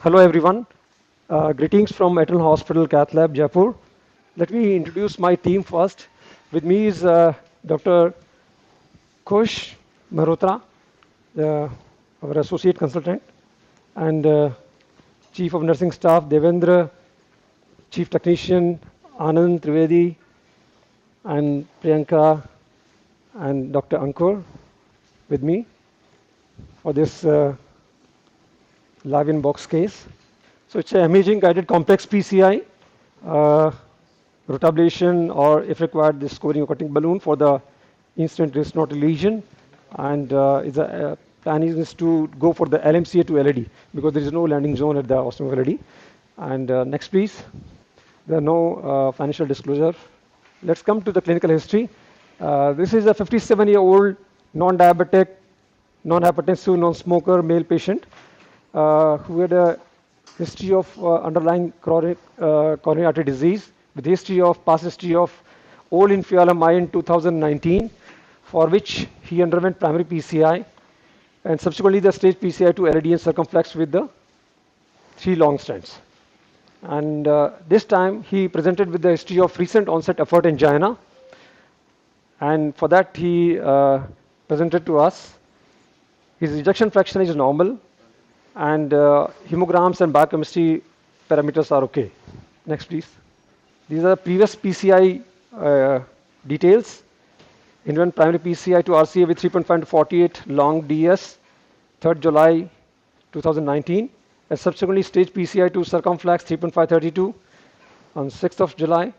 Hello everyone. Greetings from Eternal Hospital Cath Lab, Jaipur. Let me introduce my team first. With me is Dr. Kush Mehrotra, uh, our associate consultant, and Chief of Nursing Staff Devendra, Chief Technician Anand Trivedi, and Priyanka and Dr. Ankur with me for this live in box case. So it's an imaging guided complex PCI. Uh, Rotablation or if required the scoring of cutting balloon for the instant wrist node lesion, and is a plan is to go for the LMCA to LED because there is no landing zone at the ostium of LED. And next please, there are no financial disclosure. Let's come to the clinical history. This is a 57-year-old non-diabetic, non-hypertensive, non-smoker male patient who had a history of underlying chronic coronary artery disease with history of past history of old inferior eye in 2019, for which he underwent primary PCI and subsequently the stage PCI to LAD and circumflex with the 3 long stents. And this time he presented with the history of recent onset effort angina, and for that he presented to us. His ejection fraction is normal, and hemograms and biochemistry parameters are okay. Next, please. These are previous PCI details. Invent primary PCI to RCA with 3.5 to 48 long DS, 3rd July 2019, and subsequently stage PCI to circumflex 3.532 on 6th of July,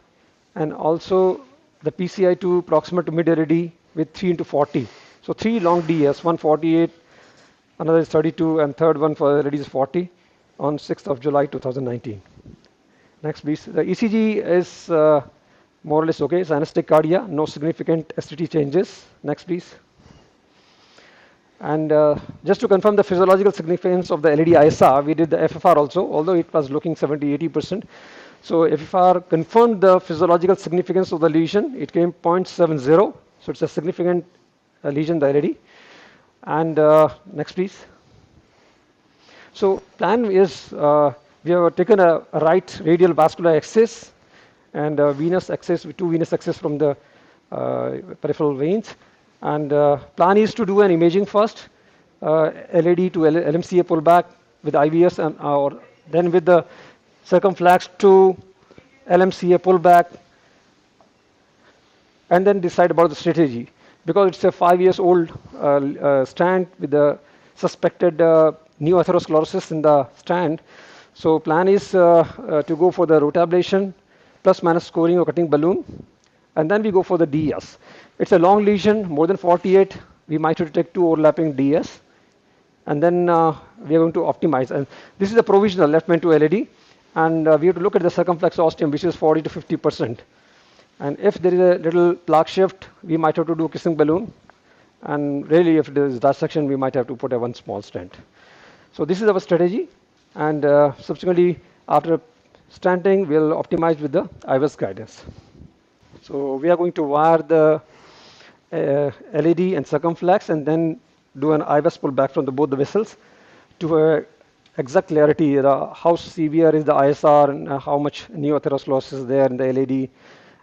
and also the PCI to proximal to mid LAD with 3 into 40. So 3 long DS, 148, another is 32, and third one for LAD is 40 on 6th of July 2019. Next, please. The ECG is more or less okay. It's anesthetic cardia, no significant STT changes. Next, please. And just to confirm the physiological significance of the LED ISR, we did the FFR also, although it was looking 70-80%. So FFR confirmed the physiological significance of the lesion. It came 0.70, so it's a significant lesion, the LED. And next, please. So plan is we have taken a right radial vascular axis and venous axis with 2 venous axis from the peripheral veins. And plan is to do an imaging first, LAD to LMCA pullback with IVS, and or then with the circumflex to LMCA pullback, and then decide about the strategy. Because it's a 5 years old stand with the suspected new atherosclerosis in the stand. So plan is to go for the rotablation plus minus scoring or cutting balloon, and then we go for the DS. It's a long lesion, more than 48. We might have to take 2 overlapping DS, and then we are going to optimize. And this is a provisional left main to LAD, and we have to look at the circumflex ostium, which is 40 to 50%. And if there is a little plaque shift, we might have to do kissing balloon. And really, if there is dissection, we might have to put a 1 small stent. So this is our strategy. And subsequently, after stenting, we'll optimize with the IVS guidance. So we are going to wire the LED and circumflex, and then do an IVS pullback from both the vessels to exact clarity, how severe is the ISR and how much neoatherosclerosis is there in the LED,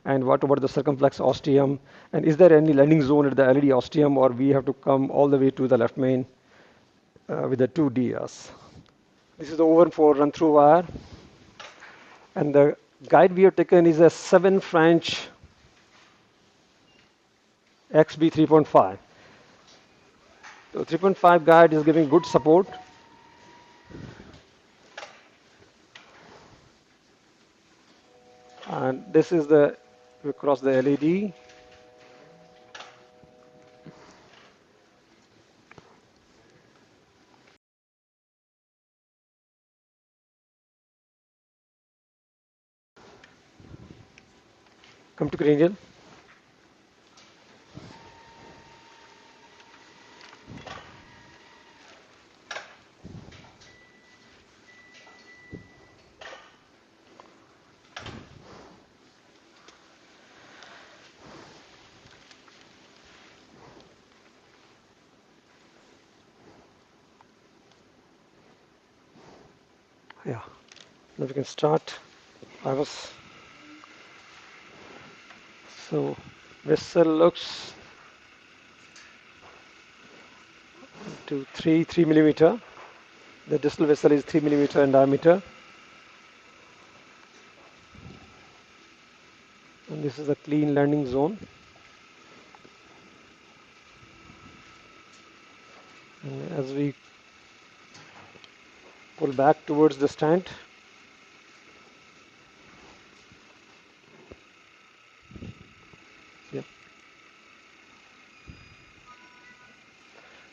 and what about the circumflex ostium, and is there any landing zone at the LED ostium, or we have to come all the way to the left main with the 2 DS. This is the over 4 run through wire, and the guide we have taken is a 7 French XB 3.5. So 3.5 guide is giving good support. And this is the, we cross the LED. Come to cranial. Yeah, now we can start. I was so vessel looks to 3 millimeter. The distal vessel is 3 millimeter in diameter, and this is a clean landing zone. And as we pull back towards the stand, yeah.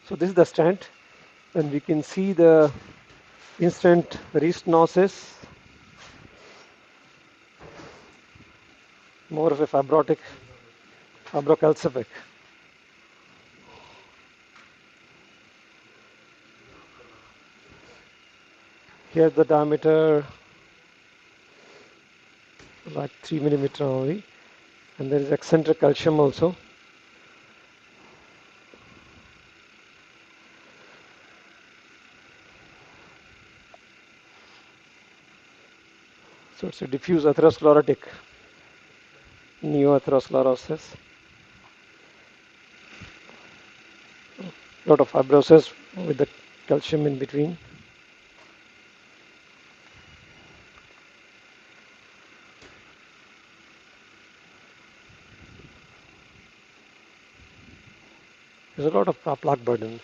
So this is the stand, and we can see the instant restenosis, more of a fibrocalcific. Here the diameter like 3 millimeter only, and there is eccentric calcium also. So it's a diffuse atherosclerotic neoatherosclerosis. Lot of fibrosis with the calcium in between. There's a lot of plaque burden,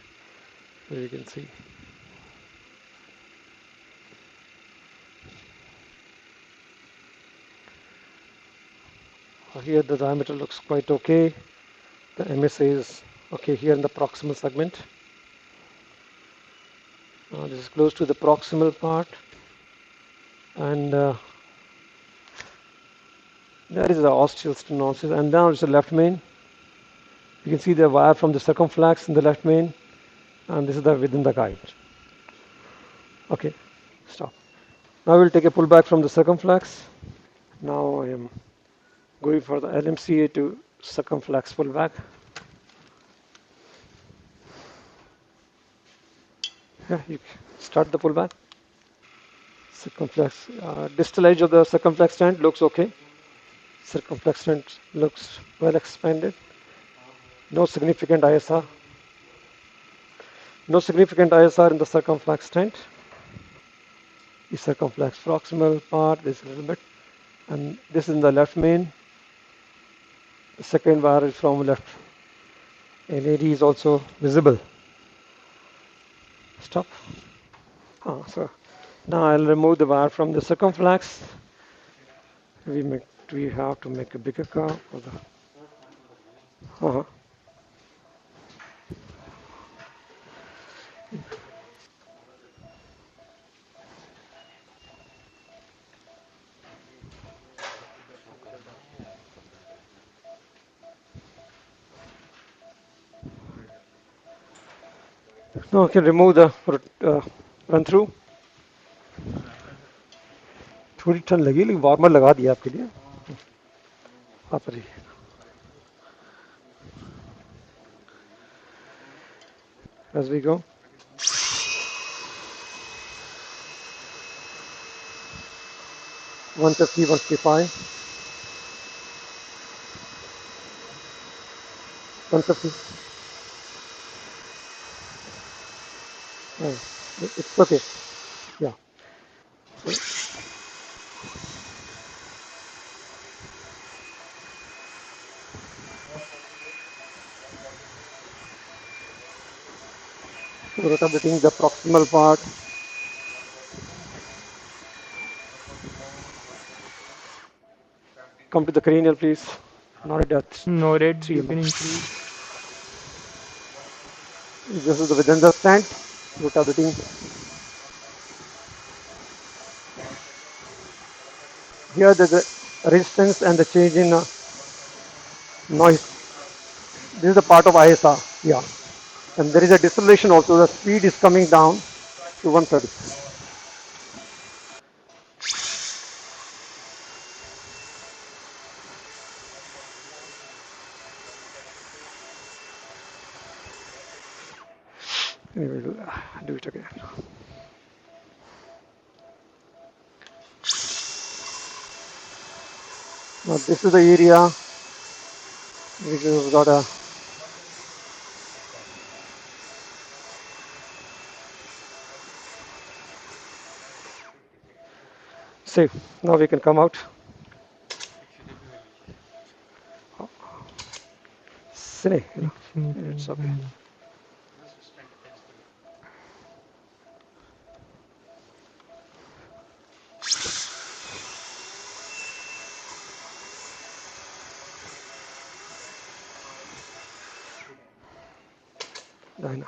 as you can see. Here the diameter looks quite okay. The MSA is okay here in the proximal segment. This is close to the proximal part, and there is the ostial stenosis, and now it's the left main. You can see the wire from the circumflex in the left main, and this is the within the guide. Okay, stop. Now we'll take a pullback from the circumflex. Now I am going for the LMCA to circumflex pullback. Yeah, you start the pullback. Circumflex, distal edge of the circumflex stand looks okay. Circumflex stand looks well expanded. No significant ISR. No significant ISR in the circumflex stand. The circumflex proximal part is a little bit, and this is in the left main. The second wire is from left. LAD is also visible. Stop. So now I'll remove the wire from the circumflex. We have to make a bigger curve for the. Now I can remove the run through. थोड़ी ठंड लगी लेकिन warmer लगा दिया आपके लिए आप रही as we go. One 155, 150. It's okay. Yeah. So rotating the proximal part. Come to the cranial, please. Not at Noted, 3 you mm. can increase. This is the within the stand. Rotating. Here there's a resistance and the change in noise. This is the part of ISR. Yeah. And there is a deceleration also. The speed is coming down to 130. Anyway, we'll do it again. Now this is the area which has got a safe. Now we can come out. Cine, it's okay. Dina.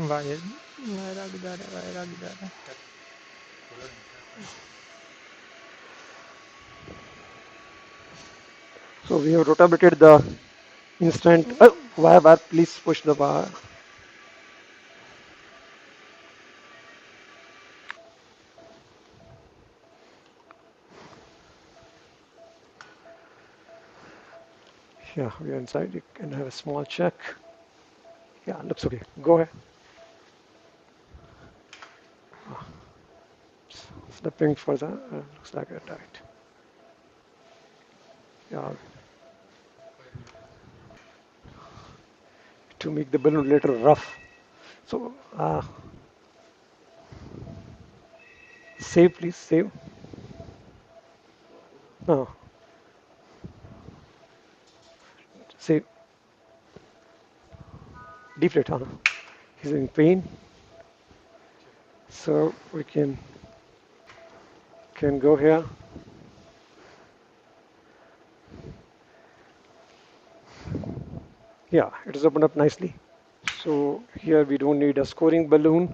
Wire आगे जा रहा है, wire आगे जा रहा है. So we have rotated the instant. Oh, wire, please push the bar. Yeah, we are inside. You can have a small check. Yeah, looks okay. Go ahead. Flipping further. Looks like it right. Yeah, to make the balloon later rough. So save, please save. No, save. Deflate. Huh? He's in pain, so we can go here. Yeah, it is opened up nicely. So here we don't need a scoring balloon.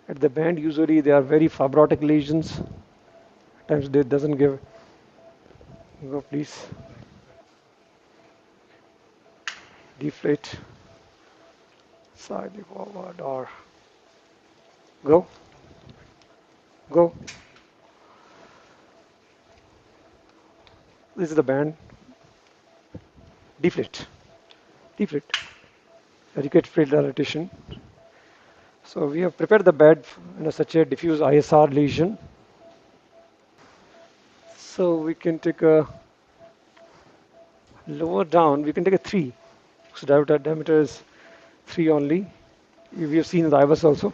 At the band, usually they are very fibrotic lesions. At times they doesn't give. Go please. Deflate. Slightly forward or go. Go. This is the band. Deflate. Deflate. Educate field dilatation. So we have prepared the bed in such a diffuse ISR lesion. So we can take a lower down. We can take a 3. So diameter is 3 only. We have seen the IVUS also.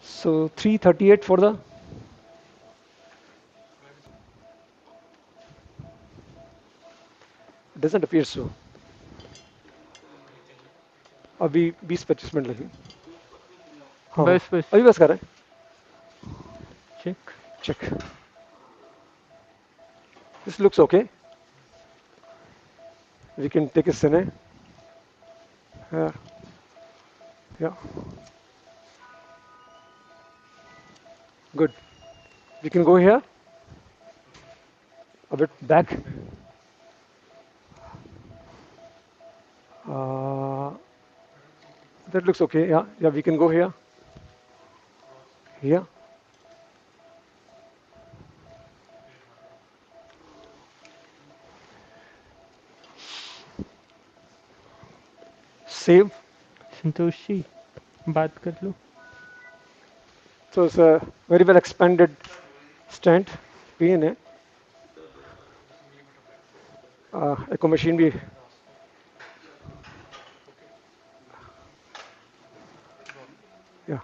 So 338 for the. Doesn't appear so. अभी 20-25 minute लगेंगे. हाँ बस बस अभी बस कर रहे हैं. Check. Check. This looks okay. We can take a cine. Here. Yeah. Good. We can go here. A bit back. That looks okay. Yeah. Yeah. We can go here. Here. Save. Santosh ji बात कर लो. So it's a very well expanded stent. Pain है. Echo machine भी. Yeah.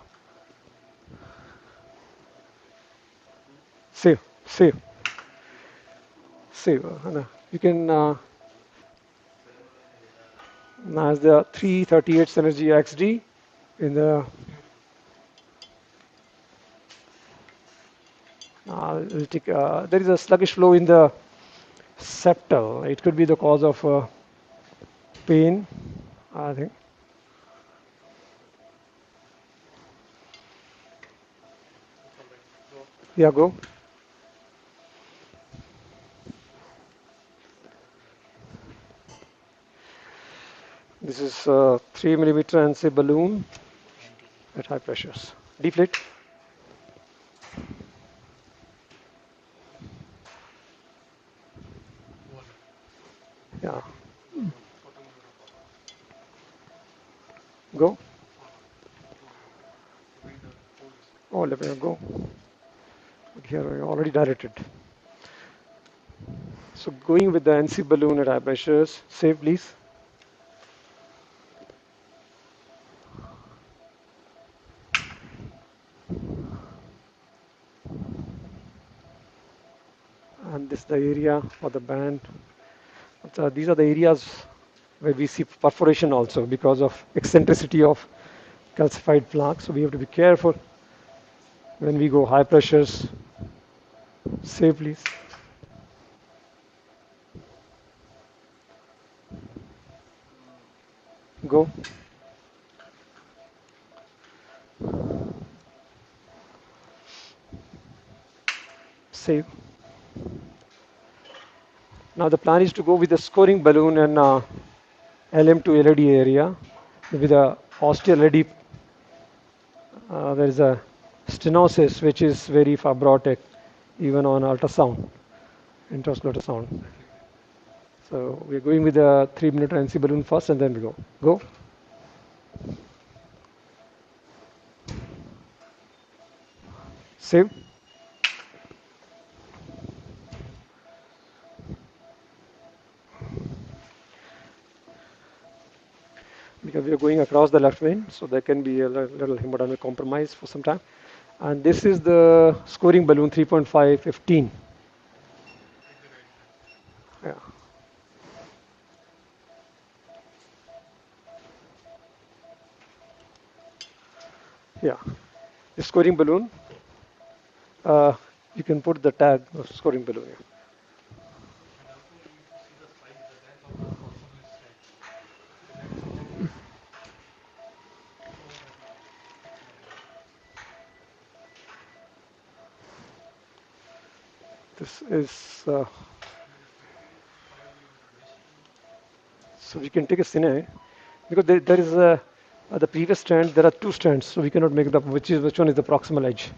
Save. Save. Save. You can. Now has the 338 Synergy XD in the. There is a sluggish flow in the septal. It could be the cause of pain, I think. Yeah, go. This is 3 millimeter and say balloon at high pressures. Deflate. Yeah. Go. Oh, let me go. Here I already directed. So going with the NC balloon at high pressures, save please. And this is the area of the band. These are the areas where we see perforation also because of eccentricity of calcified plaque. So we have to be careful when we go high pressures. Save please. Go. Save. Now the plan is to go with the scoring balloon and LM to LED area with a osteoLED. There is a stenosis which is very fibrotic even on ultrasound, intraocular ultrasound. So we're going with the 3 minute NC balloon first and then we go. Go. Save. Because we are going across the left vein, so there can be a little hemodynamic compromise for some time. And this is the scoring balloon 3.5, 15. Yeah. Yeah. The scoring balloon, uh, you can put the tag of scoring balloon here. This is, so we can take a cine because there is a, the previous strand, there are two strands, so we cannot make the, which one is the proximal edge.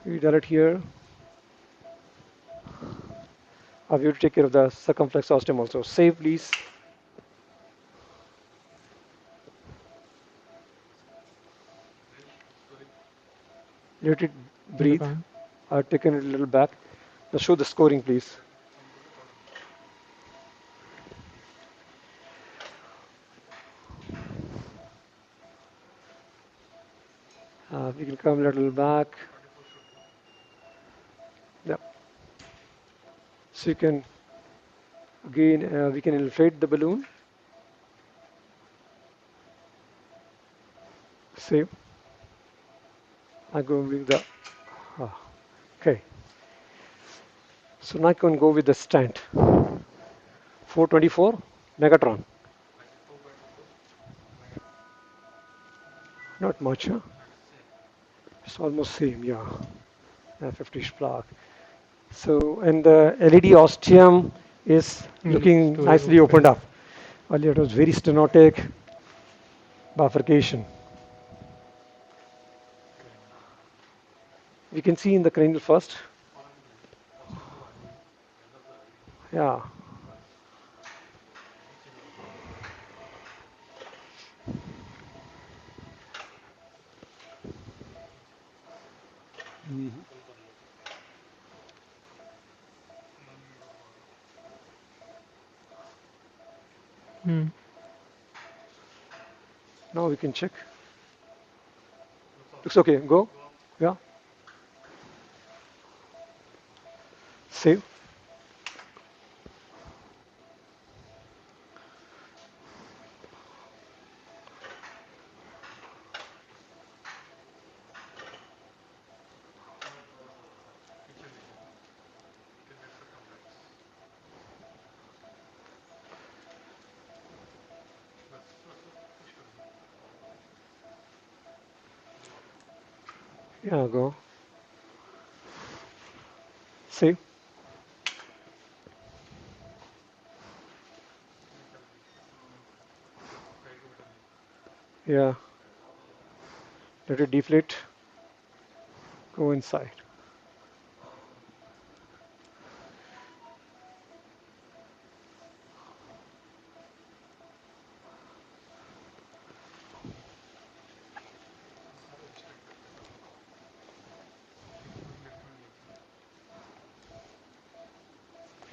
We direct here. I will take care of the circumflex ostium also. Save, please. Let it breathe. Japan. I've taken it a little back. Now show the scoring, please. We can come a little back. Yeah. So you can, again, we can inflate the balloon. Save. I'm going with the, okay. So now I can go with the stent. 424 Megatron. Not much, huh? It's almost same, yeah. 50 plaque. So, and the LED ostium is looking nicely opened up. Earlier it was very stenotic bifurcation. We can see in the cranial first. Yeah. Hmm. Now we can check. Looks okay. Go. Yeah. Save. Yeah, go. Save. Yeah. Let it deflate. Go inside.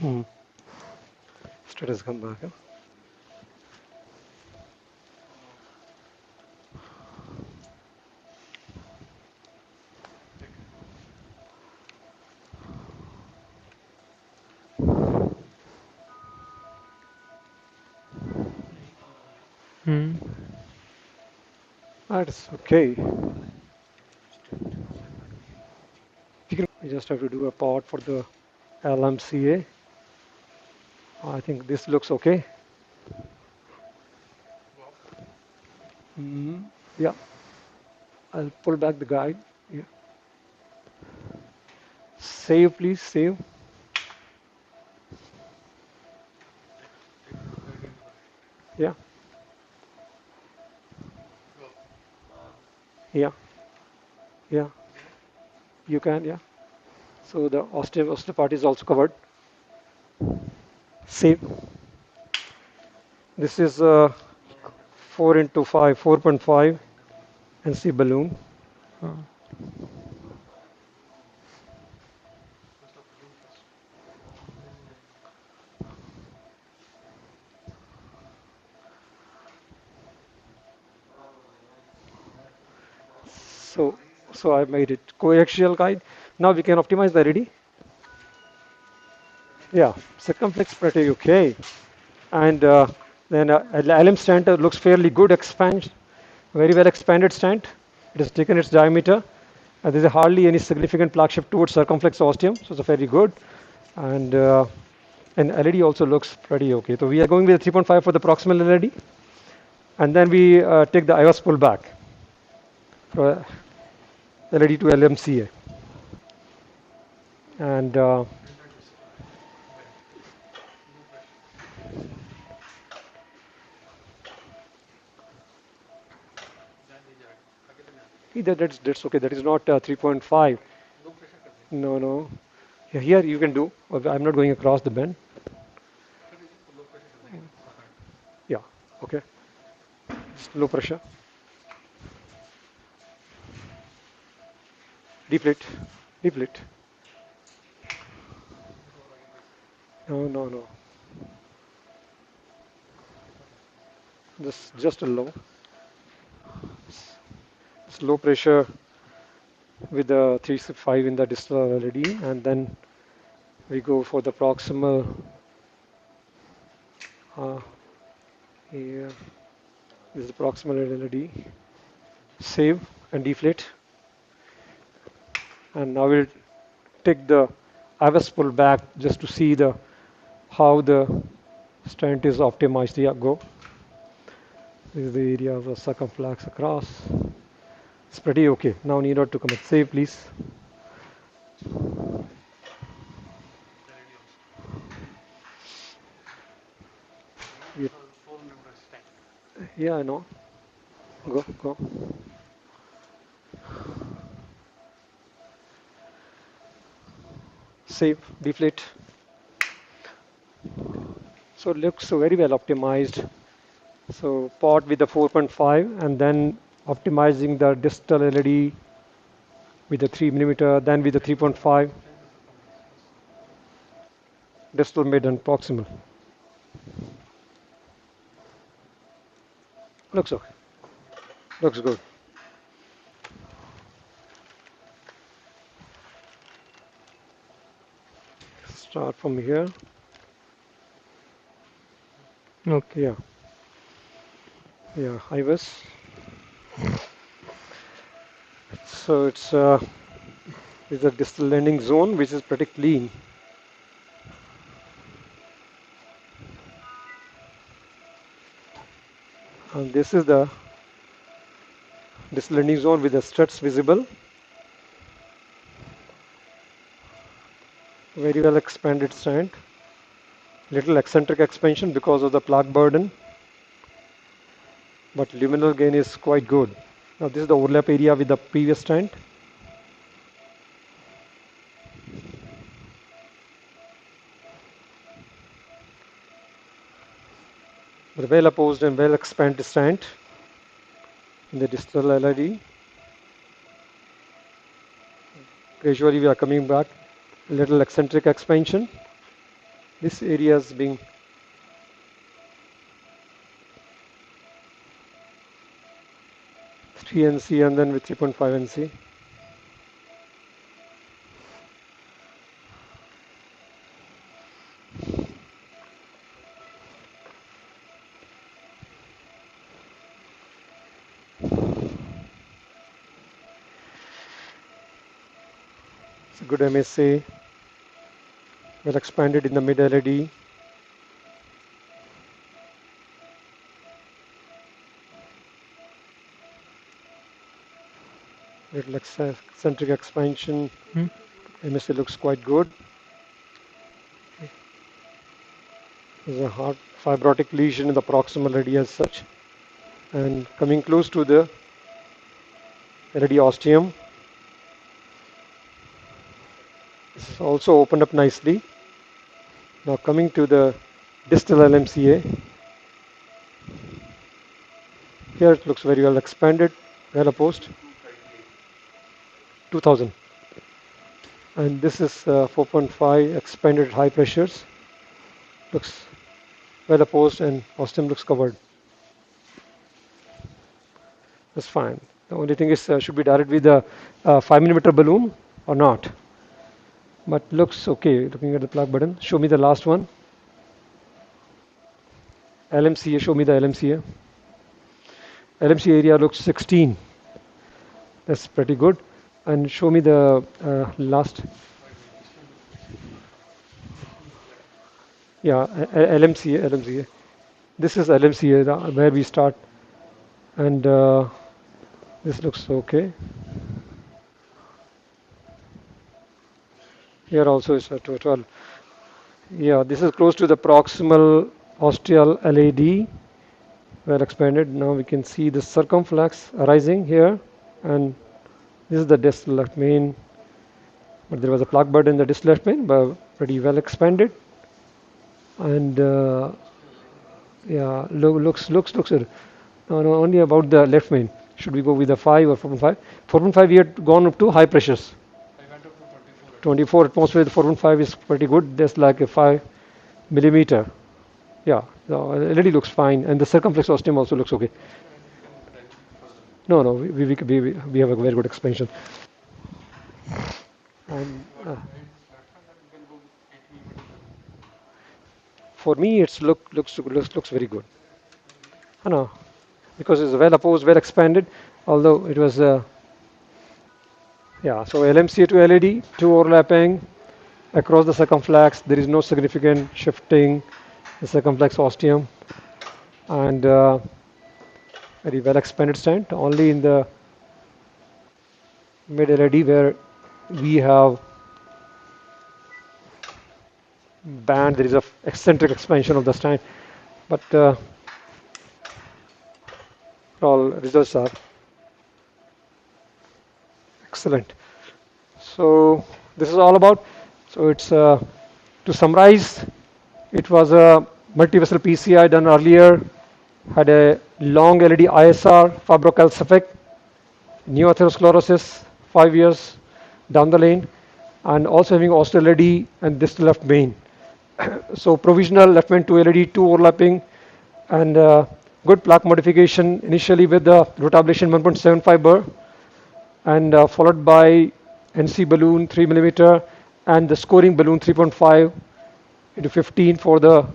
Hmm. Status come back. Huh? Hmm. That's okay. We just have to do a part for the LMCA. I think this looks okay. Mm, yeah, I'll pull back the guide. Yeah. Save, please, save. Yeah, yeah, yeah, you can, yeah. So the osteopart is also covered. Save. This is 4 into 5, 4.5 NC balloon. Oh. So, so I made it coaxial guide. Now we can optimize the ready. Yeah, circumflex pretty okay. And then LM stand looks fairly good, very well expanded stand. It has taken its diameter. There is hardly any significant plaque shift towards circumflex ostium, so it's very good. And LED also looks pretty okay. So we are going with 3.5 for the proximal LED, and then we take the IOS pull back for LED to LMCA. And that's okay. That is not 3.5. No, no. Here you can do. I'm not going across the bend. Yeah. Okay. Just low pressure. Deflate. Deflate. No, no, no. Just a low. It's low pressure with the 3.5 in the distal already, and then we go for the proximal. Uh, here. This is the proximal LED. Save and deflate. And now we'll take the IVS pull back just to see the how the stent is optimized. Yeah, go. This is the area of the circumflex across. It's pretty okay. Now need not to commit. Save, please. Yeah, yeah, I know. Go, go. Save, deflate. So it looks very well optimized. So pot with the 4.5 and then optimizing the distal LED with the 3 millimeter, then with the 3.5 distal mid and proximal. Looks okay. Looks good. Start from here. Okay. Yeah, yeah, IVS. So it's a distal landing zone which is pretty clean. And this is the distal landing zone with the struts visible. Very well expanded stand. Little eccentric expansion because of the plaque burden, but luminal gain is quite good. Now this is the overlap area with the previous stand. The well opposed and well expanded stand in the distal LID. Gradually we are coming back. Little eccentric expansion. This area is being 3 NC and then with 3.5 NC. It's a good MSA, well expanded in the mid LED. Little eccentric expansion. MSA looks quite good. There's a hard fibrotic lesion in the proximal area as such. And coming close to the LED ostium. This is also opened up nicely. Now coming to the distal LMCA. Here it looks very well expanded, well opposed. 2000. And this is 4.5 expanded at high pressures. Looks well opposed and ostium looks covered. That's fine. The only thing is should be directed with the 5 mm balloon or not. But looks okay. Looking at the plug button. Show me the last one. LMCA. Show me the LMCA. LMCA area looks 16. That's pretty good. And show me the last. Yeah, LMCA. LMCA. This is LMCA where we start. And this looks okay. Here also is a total. Yeah, this is close to the proximal ostial LAD, well expanded. Now we can see the circumflex arising here, and this is the distal left main. But there was a plaque bud in the distal left main, but pretty well expanded. And yeah, looks good. No, only about the left main. Should we go with the 5 or 4.5? 4.5 we had gone up to high pressures. 24 atmosphere, the 4.5 is pretty good. That's like a 5 mm. Yeah, the LED looks fine, and the circumflex ostium also looks okay. No, we have a very good expansion. And for me, it's looks very good. No, because it's well opposed, well expanded. Although it was, yeah. So LMCA to LED, two overlapping across the circumflex. There is no significant shifting the circumflex ostium, and very well expanded stent. Only in the mid LED where we have band, there is a eccentric expansion of the stent, but all results are excellent. So this is all about. So it's to summarize, it was a multi-vessel PCI done earlier, had a long LED ISR, fibrocalcific, new atherosclerosis 5 years down the lane, and also having ostial LED and distal left main. So provisional left main 2 LED, 2 overlapping, and good plaque modification initially with the rotablation 1.75 burr, and followed by NC balloon 3 mm and the scoring balloon 3.5 into 15 for the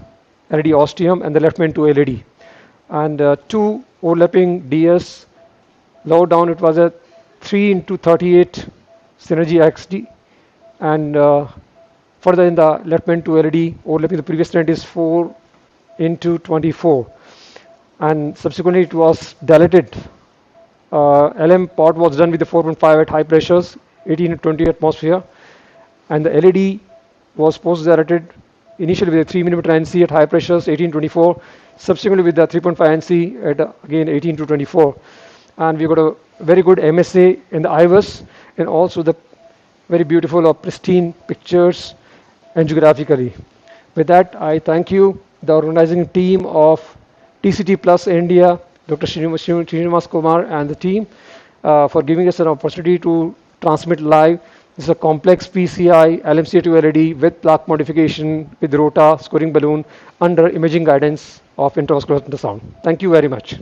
LED ostium and the left main 2 LED, and 2 overlapping DS. Low down it was a 3 into 38 synergy XD, and further in the left main 2 LED overlapping the previous trend is 4 into 24, and subsequently it was dilated. LM pot was done with the 4.5 at high pressures, 18 to 20 atmosphere, and the LED was post dilated initially with a 3 mm NC at high pressures, 18-24, subsequently with the 3.5 NC at again 18 to 24, and we got a very good MSA in the IVUS, and also the very beautiful or pristine pictures angiographically. With that, I thank you, the organizing team of TCT Plus India, Dr. Srinivas Kumar and the team, for giving us an opportunity to transmit live This is a complex PCI LMCA2 LED with plaque modification with rota scoring balloon under imaging guidance of intravascular ultrasound. Thank you very much.